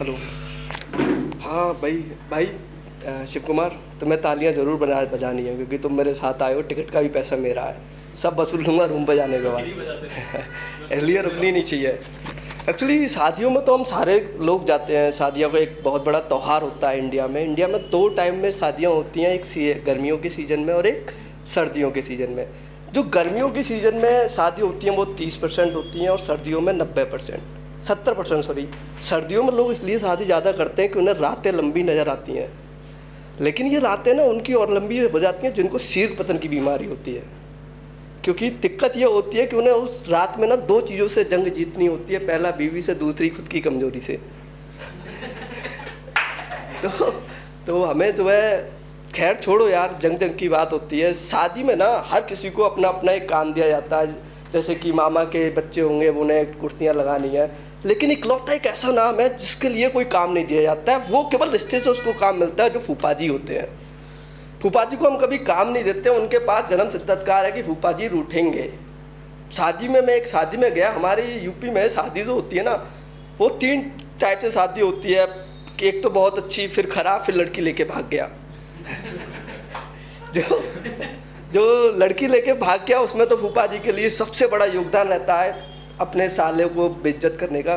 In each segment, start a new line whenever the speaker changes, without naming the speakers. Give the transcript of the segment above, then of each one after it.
Hello. हाँ भाई भाई शिव कुमार, तुम्हें तालियां ज़रूर बजानी है क्योंकि तुम मेरे साथ आए हो। टिकट का भी पैसा मेरा है, सब वसूल लूँगा रूम पे जाने के बाद। इसलिए रुकनी नहीं चाहिए। एक्चुअली शादियों में तो हम सारे लोग जाते हैं। शादियों का एक बहुत बड़ा त्यौहार होता है इंडिया में। इंडिया में 2 टाइम में शादियाँ होती हैं, एक गर्मियों के सीज़न में और एक सर्दियों के सीज़न में। जो गर्मियों के सीज़न में शादी होती हैं वो 30% होती हैं और सर्दियों में 90%, 70% सॉरी। सर्दियों में लोग इसलिए शादी ज़्यादा करते हैं कि उन्हें रातें लंबी नज़र आती हैं, लेकिन ये रातें ना उनकी और लंबी हो जाती हैं जिनको शीर पतन की बीमारी होती है। क्योंकि दिक्कत ये होती है कि उन्हें उस रात में ना 2 चीज़ों से जंग जीतनी होती है, पहला बीवी से, दूसरी खुद की कमजोरी से। तो हमें जो है, खैर छोड़ो यार, जंग की बात होती है। शादी में ना हर किसी को अपना अपना एक काम दिया जाता है। जैसे कि मामा के बच्चे होंगे, उन्हें कुर्सियाँ लगानी है, लेकिन इकलौता एक ऐसा नाम है जिसके लिए कोई काम नहीं दिया जाता है। वो केवल रिश्ते से उसको काम मिलता है, जो फूफा जी होते हैं। फूफा जी को हम कभी काम नहीं देते, उनके पास जन्म सिद्ध अधिकार है कि फूफा जी रूठेंगे। शादी में मैं एक शादी में गया, हमारी यूपी में शादी जो होती है ना, वो 3 टाइप से शादी होती है। एक तो बहुत अच्छी, फिर खराब, फिर लड़की लेके भाग गया। जो लड़की लेके भाग गया उसमें तो फूफा जी के लिए सबसे बड़ा योगदान रहता है अपने साले को बेइज्जत करने का।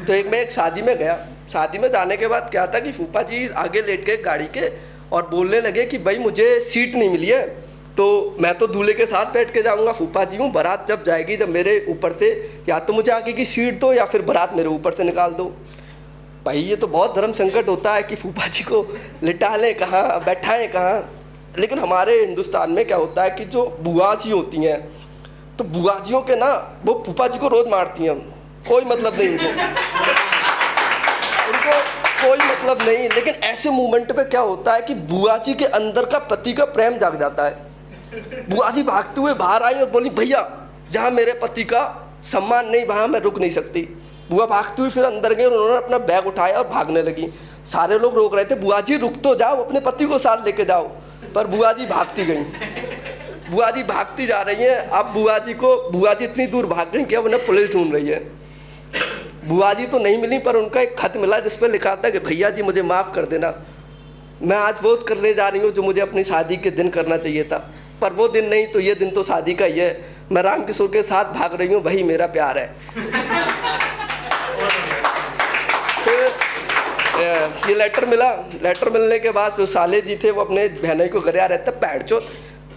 तो मैं एक शादी में गया। शादी में जाने के बाद क्या था कि फूफा जी आगे लेट गए गाड़ी के और बोलने लगे कि भाई मुझे सीट नहीं मिली है, तो मैं तो दूल्हे के साथ बैठ के जाऊंगा। फूफा जी हूँ, बारात जब जाएगी, जब मेरे ऊपर से या तो मुझे आगे की सीट दो या फिर बारात मेरे ऊपर से निकाल दो। भाई ये तो बहुत धर्म संकट होता है कि फूफा जी को लिटा लें कहाँ, बैठाएँ कहाँ। लेकिन हमारे हिंदुस्तान में क्या होता है कि जो बुआ जी होती हैं, तो बुआ जियों के ना वो फूफा जी को रोज़ मारती हैं। कोई मतलब नहीं उनको कोई मतलब नहीं। लेकिन ऐसे मोमेंट पे क्या होता है कि बुआ जी के अंदर का पति का प्रेम जाग जाता है। बुआ जी भागते हुए बाहर आई और बोली, भैया जहाँ मेरे पति का सम्मान नहीं वहाँ मैं रुक नहीं सकती। बुआ भागती हुई फिर अंदर गई और उन्होंने अपना बैग उठाया और भागने लगी। सारे लोग रोक रहे थे, बुआ जी रुक तो जाओ, अपने पति को साथ लेके जाओ। पर बुआ जी भागती गई, बुआ जी भागती जा रही हैं। अब बुआ जी इतनी दूर भाग गई कि अब उन्हें पुलिस ढूंढ रही है। बुआ जी तो नहीं मिली, पर उनका एक खत मिला जिस पर लिखा था कि भैया जी मुझे माफ़ कर देना, मैं आज वो करने जा रही हूँ जो मुझे अपनी शादी के दिन करना चाहिए था, पर वो दिन नहीं तो ये दिन तो शादी का ही है। मैं राम किशोर के साथ भाग रही हूँ, वही मेरा प्यार है। ये लेटर मिला। लेटर मिलने के बाद जो साले जी थे वो अपने बहनोई को घर आ रहते, पैर चोत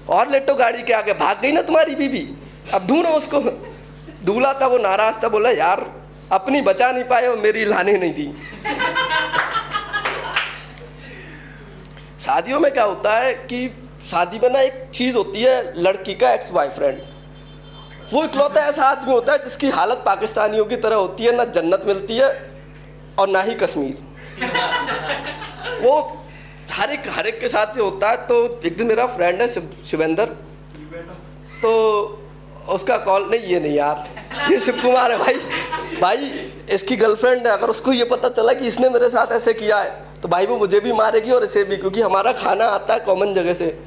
और लेटो गाड़ी के आगे, भाग गई ना तुम्हारी बीवी, अब ढूंढो उसको। दूल्हा था वो नाराज था, बोला यार अपनी बचा नहीं पाए और मेरी लाने नहीं दी। शादियों में क्या होता है कि शादी में ना एक चीज़ होती है, लड़की का एक्स बॉयफ्रेंड। वो इकलौता ऐसा आदमी होता है जिसकी हालत पाकिस्तानियों की तरह होती है, ना जन्नत मिलती है और ना ही कश्मीर। वो हर एक के साथ ही होता है। तो एक दिन मेरा फ्रेंड है शिवेंद्र, तो उसका कॉल, नहीं ये नहीं यार, ये शिव कुमार है भाई इसकी गर्लफ्रेंड है। अगर उसको ये पता चला कि इसने मेरे साथ ऐसे किया है तो भाई वो मुझे भी मारेगी और इसे भी, क्योंकि हमारा खाना आता है कॉमन जगह से।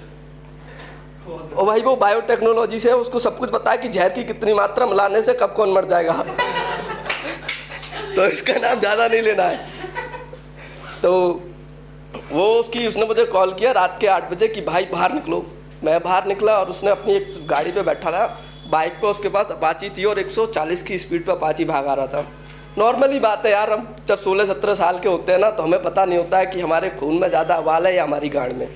और भाई वो बायोटेक्नोलॉजी से, उसको सब कुछ पता है कि जहर की कितनी मात्रा मिलाने से कब कौन मर जाएगा। तो इसका नाम ज़्यादा नहीं लेना है। तो उसने मुझे कॉल किया रात के 8 बजे कि भाई बाहर निकलो। मैं बाहर निकला और उसने अपनी एक गाड़ी पे बैठा रहा, बाइक पे उसके पास अपाची थी और 140 की स्पीड पे अपाची भागा रहा था। नॉर्मली बात है यार, हम जब 16-17 साल के होते हैं ना, तो हमें पता नहीं होता है कि हमारे खून में ज़्यादा अवाल है या हमारी गाड़ में।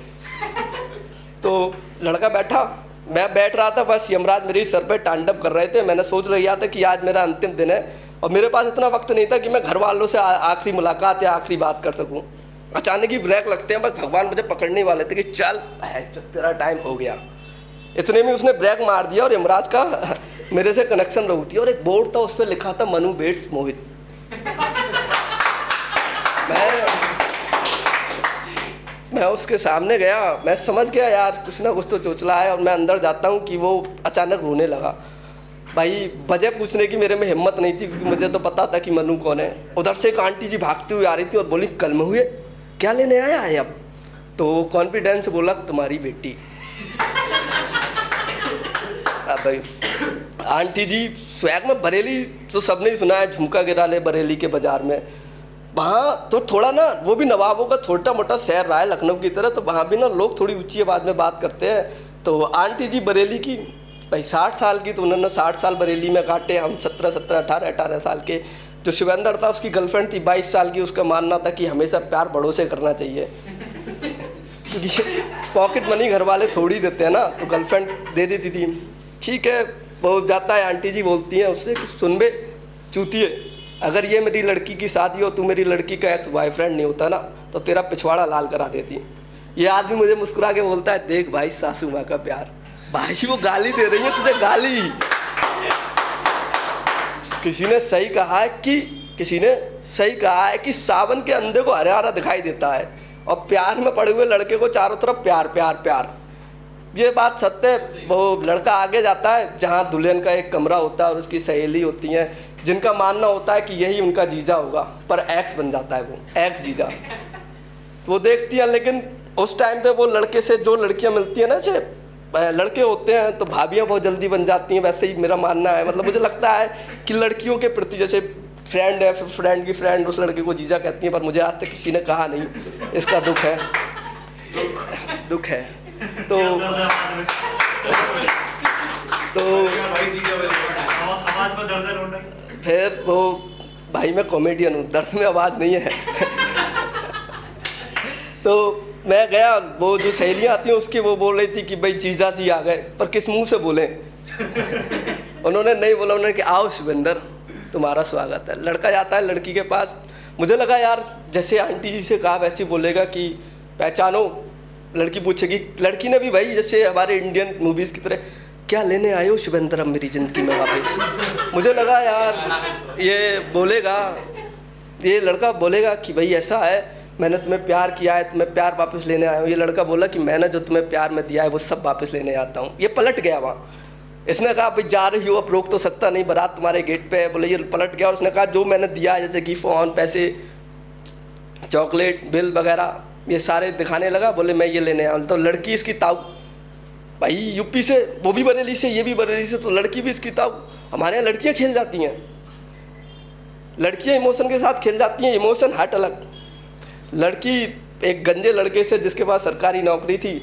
तो लड़का बैठा, मैं बैठ रहा था, बस यमराज मेरी सर पे तांडव कर रहे थे। मैंने सोच लिया था कि आज मेरा अंतिम दिन है और मेरे पास इतना वक्त नहीं था कि मैं घर वालों से आखिरी मुलाकात या आखिरी बात कर सकूं। अचानक ही ब्रेक लगते हैं, बस भगवान मुझे पकड़ने वाले थे कि चल तेरा टाइम हो गया। इतने में उसने ब्रेक मार दिया और यमराज का मेरे से कनेक्शन रोक दिया। और एक बोर्ड था, उस पर लिखा था मनु बेट्स मोहित। मैं उसके सामने गया, मैं समझ गया यार कुछ ना कुछ तो चोचला है, और मैं अंदर जाता हूँ कि वो अचानक रोने लगा। भाई वजह पूछने की मेरे में हिम्मत नहीं थी, क्योंकि मुझे तो पता था कि मनु कौन है। उधर से एक आंटी जी भागती हुई आ रही थी और बोली, कल में हुए क्या लेने आया है अब? तो कॉन्फिडेंस से बोला, तुम्हारी बेटी। भाई आंटी जी स्वैग में, बरेली तो सबने ही सुना है, झुमका गिरा ले बरेली के बाजार में। वहाँ तो थोड़ा ना, वो भी नवाबों का छोटा मोटा शहर रहा है लखनऊ की तरह, तो वहाँ भी ना लोग थोड़ी ऊंची आवाज़ में बात करते हैं। तो आंटी जी बरेली की, भाई 60 साल की, तो उन्होंने 60 साल बरेली में काटे, हम 17 18 साल के। जो शिवेंद्र था उसकी गर्लफ्रेंड थी 22 साल की, उसका मानना था कि हमेशा प्यार बड़ों से करना चाहिए, क्योंकि पॉकेट मनी घर वाले थोड़ी देते हैं ना, तो गर्लफ्रेंड दे देती थी। ठीक है, वो जाता है, आंटी जी बोलती हैं उससे कि सुन बे चूतिए, अगर ये मेरी लड़की की शादी हो, तू मेरी लड़की का एक्स बॉयफ्रेंड नहीं होता ना, तो तेरा पिछवाड़ा लाल करा देती। ये आदमी मुझे मुस्कुरा के बोलता है, देख भाई सासू माँ का प्यार। भाई वो गाली दे रही है तुझे, गाली। किसी ने सही कहा है कि सावन के अंधे को हरा हरा दिखाई देता है, और प्यार में पड़े हुए लड़के को चारों तरफ प्यार प्यार प्यार। ये बात सत्य है। वो लड़का आगे जाता है जहाँ दुल्हन का एक कमरा होता है और उसकी सहेली होती हैं, जिनका मानना होता है कि यही उनका जीजा होगा, पर एक्स बन जाता है, वो एक्स जीजा। तो वो देखती हैं, लेकिन उस टाइम पे वो लड़के से जो लड़कियां मिलती हैं ना, जैसे लड़के होते हैं तो भाभियां बहुत जल्दी बन जाती हैं, वैसे ही मेरा मानना है। मतलब मुझे लगता है कि लड़कियों के प्रति, जैसे फ्रेंड है, फिर फ्रेंड की फ्रेंड उस लड़के को जीजा कहती है, पर मुझे आज तक किसी ने कहा नहीं, इसका दुख है, दुख है। तो फिर वो, भाई मैं कॉमेडियन हूँ, दर्द में आवाज़ नहीं है। तो मैं गया, वो जो सहेलियाँ आती हैं उसकी, वो बोल रही थी कि भाई जीजा जी आ गए, पर किस मुंह से बोले। उन्होंने नहीं बोला, उन्होंने कि आओ शिवेंद्र तुम्हारा स्वागत है। लड़का जाता है लड़की के पास, मुझे लगा यार जैसे आंटी जी से कहा वैसे बोलेगा कि पहचानो। लड़की पूछेगी, लड़की ने भी भाई जैसे हमारे इंडियन मूवीज़ की तरह, क्या लेने आए हो शिवेंद्र अब मेरी ज़िंदगी में वापस। मुझे लगा यार ये बोलेगा, ये लड़का बोलेगा कि भाई ऐसा है, मैंने तुम्हें प्यार किया है, तुम्हें प्यार वापस लेने आया हूँ। ये लड़का बोला कि मैंने जो तुम्हें प्यार में दिया है वो सब वापस लेने आता हूँ। ये पलट गया वहाँ। इसने कहा भाई जा रही हो, अब रोक तो सकता नहीं, बारात तुम्हारे गेट पे है। बोले, ये पलट गया और उसने कहा जो मैंने दिया है, जैसे कि फ़ोन, पैसे, चॉकलेट, बिल वगैरह, ये सारे दिखाने लगा। बोले मैं ये लेने आया। तो लड़की इसकी ताऊ, भाई यूपी से, वो भी बरेली से, ये भी बरेली से, तो लड़की भी इसकी ताऊ। हमारे यहाँ लड़कियाँ खेल जाती हैं, लड़कियाँ इमोशन के साथ खेल जाती हैं। इमोशन हट अलग। लड़की एक गंजे लड़के से जिसके पास सरकारी नौकरी थी,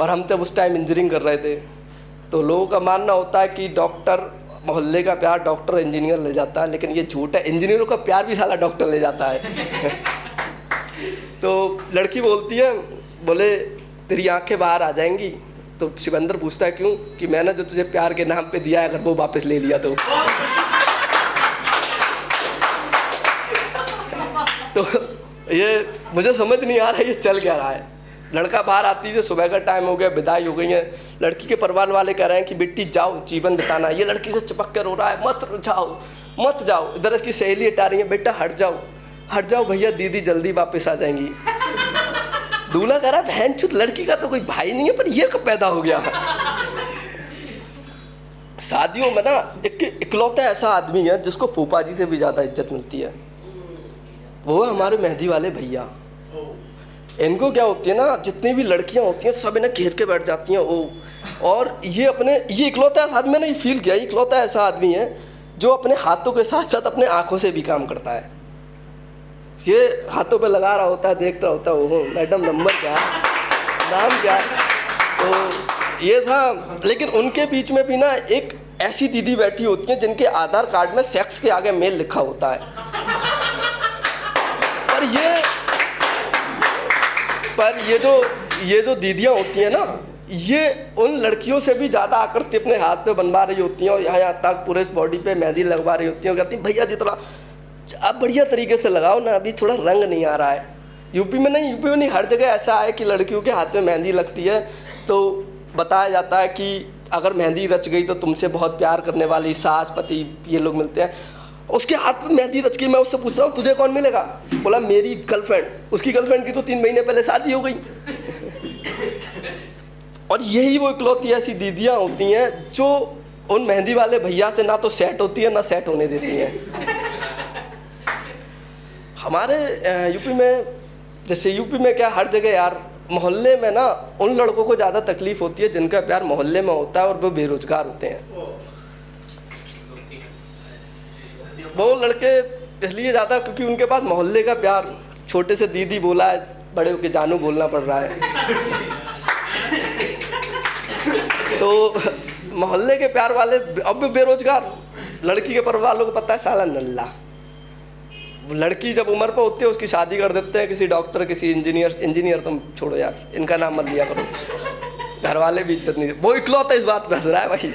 और हम तब उस टाइम इंजीनियरिंग कर रहे थे, तो लोगों का मानना होता है कि डॉक्टर, मोहल्ले का प्यार डॉक्टर इंजीनियर ले जाता है, लेकिन ये झूठ है, इंजीनियरों का प्यार भी साला डॉक्टर ले जाता है। तो लड़की बोलती है, बोले तेरी आंखें बाहर आ जाएंगी। तो शिवेंद्र पूछता है क्यों, कि मैंने जो तुझे प्यार के नाम पे दिया है, अगर वो वापस ले लिया तो ये मुझे समझ नहीं आ रहा है ये चल क्या रहा है। लड़का बाहर आती है, सुबह का टाइम हो गया, विदाई हो गई है। लड़की के परिवार वाले कह रहे हैं कि बेटी जाओ, जीवन बिताना। ये लड़की से चिपक कर रो रहा है, मत जाओ मत जाओ। इधर इसकी सहेली हटा रही है, बेटा हट जाओ भैया, दीदी जल्दी वापस आ जाएंगी। दूल्हा कह रहा है बहन चुत, लड़की का तो कोई भाई नहीं है, पर ये कब पैदा हो गया। शादियों में ना एक इकलौता ऐसा आदमी है जिसको फूफा जी से भी ज़्यादा इज्जत मिलती है, वो है हमारे मेहंदी वाले भैया। इनको क्या होती है ना, जितनी भी लड़कियां होती हैं सब इन्हें घेर के बैठ जाती हैं। और ये इकलौता ऐसा आदमी, मैंने ये फील किया, इकलौता ऐसा आदमी है जो अपने हाथों के साथ साथ अपने आंखों से भी काम करता है। ये हाथों पे लगा रहा होता है, देखता होता है, ओहो मैडम नंबर क्या है, नाम क्या है। तो ये था। लेकिन उनके बीच में भी ना एक ऐसी दीदी बैठी होती है जिनके आधार कार्ड में सेक्स के आगे मेल लिखा होता है। पर ये जो दीदियाँ होती हैं ना, ये उन लड़कियों से भी ज़्यादा आकृति अपने हाथ पे बनवा रही होती हैं, और यहाँ तक पूरे इस बॉडी पे मेहंदी लगवा रही होती हैं। और कहती हैं भैया जी थोड़ा आप बढ़िया तरीके से लगाओ ना, अभी थोड़ा रंग नहीं आ रहा है। यूपी में नहीं, हर जगह ऐसा है कि लड़कियों के हाथ में मेहंदी लगती है तो बताया जाता है कि अगर मेहंदी रच गई तो तुमसे बहुत प्यार करने वाली सास, पति, ये लोग मिलते हैं। उसके हाथ में मेहंदी रच के मैं उससे पूछ रहा हूँ तुझे कौन मिलेगा, बोला मेरी गर्लफ्रेंड। उसकी गर्लफ्रेंड की तो 3 महीने पहले शादी हो गई। और यही वो इकलौती ऐसी दीदियाँ होती हैं जो उन मेहंदी वाले भैया से ना तो सेट होती है ना सेट होने देती हैं। हमारे यूपी में, जैसे यूपी में क्या, हर जगह यार मोहल्ले में ना उन लड़कों को ज़्यादा तकलीफ होती है जिनका प्यार मोहल्ले में होता है और वो बेरोजगार होते हैं। वो लड़के इसलिए ज़्यादा क्योंकि उनके पास मोहल्ले का प्यार, छोटे से दीदी बोला है, बड़े होके जानू बोलना पड़ रहा है। तो मोहल्ले के प्यार वाले, अब भी बेरोजगार लड़की के परिवार वालों को पता है साला नल्ला, लड़की जब उम्र पर होती है उसकी शादी कर देते हैं किसी डॉक्टर, किसी इंजीनियर तुम छोड़ो यार, इनका नाम मत लिया करो, घर वाले भी इज्जत नहीं, वो इकलौता इस बात पे हंस रहा है भाई।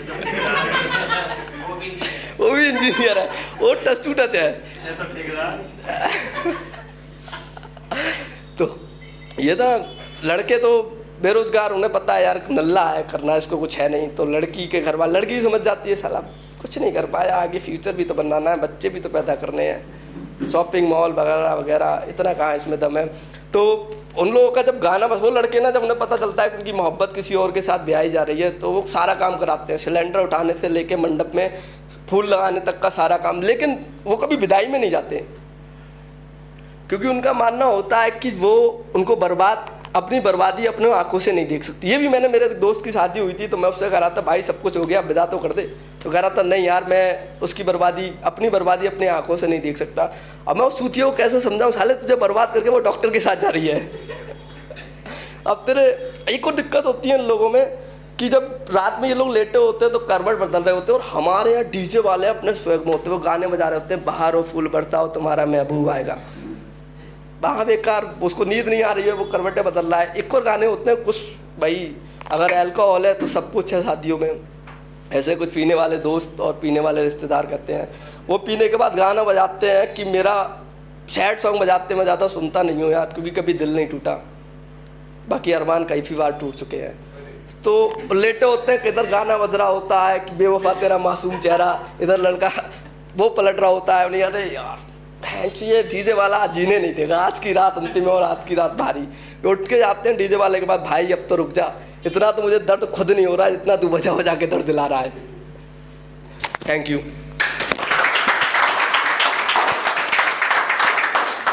वो भी इंजीनियर है, वो टच टू टच है। तो ये था, लड़के तो बेरोजगार, उन्हें पता है यार नल्ला है, करना इसको कुछ है नहीं, तो लड़की के घर वाले, लड़की भी समझ जाती है साला कुछ नहीं कर पाया, आगे फ्यूचर भी तो बनाना है, बच्चे भी तो पैदा करने हैं, शॉपिंग मॉल वगैरह वगैरह, इतना कहाँ इसमें दम है। तो उन लोगों का जब गाना, बस वो लड़के ना जब उन्हें पता चलता है कि उनकी मोहब्बत किसी और के साथ ब्याही जा रही है, तो वो सारा काम कराते हैं, सिलेंडर उठाने से लेके मंडप में फूल लगाने तक का सारा काम। लेकिन वो कभी विदाई में नहीं जाते, क्योंकि उनका मानना होता है कि वो उनको अपनी बर्बादी अपने आंखों से नहीं देख सकती। ये भी मैंने, मेरे दोस्त की शादी हुई थी तो मैं उससे कह रहा था भाई सब कुछ हो गया, विदा तो कर दे, तो कह रहा था नहीं यार मैं उसकी अपनी बर्बादी अपनी आंखों से नहीं देख सकता। अब मैं उस सूतियों को कैसे समझाऊं, साले तुझे बर्बाद करके वो डॉक्टर के साथ जा रही है। अब तेरे एक और दिक्कत होती है इन लोगों में कि जब रात में ये लोग लेटे होते हैं तो करवट बदल रहे होते हैं, और हमारे यहाँ डीजे वाले अपने स्वेग में होते हैं, वो गाने बजा रहे होते हैं, बाहर हो फूल बरसाओ तुम्हारा महबूब आएगा, वहाँ बेकार, उसको नींद नहीं आ रही है, वो करवटें बदल रहा है। एक और गाने होते हैं कुछ, भाई अगर अल्कोहल है तो सब कुछ है शादियों में, ऐसे कुछ पीने वाले दोस्त और पीने वाले रिश्तेदार कहते हैं, वो पीने के बाद गाना बजाते हैं कि मेरा सैड सॉन्ग बजाते, मैं ज़्यादा सुनता नहीं हूँ यार, क्योंकि कभी दिल नहीं टूटा, बाकी अरमान कई बार टूट चुके हैं। तो लेटे होते हैं, किधर गाना बज रहा होता है कि बेवफा तेरा मासूम चेहरा, इधर लड़का वो पलट रहा होता है, नहीं अरे यार ये डीजे वाला आज जीने नहीं देगा, आज की रात अंतिम है और आज की रात भारी। उठ के जाते हैं डीजे वाले के बाद, भाई अब तो रुक जा, इतना तो मुझे दर्द खुद नहीं हो रहा है जितना तू बजा बजा के दर्द दिला रहा है। Thank you.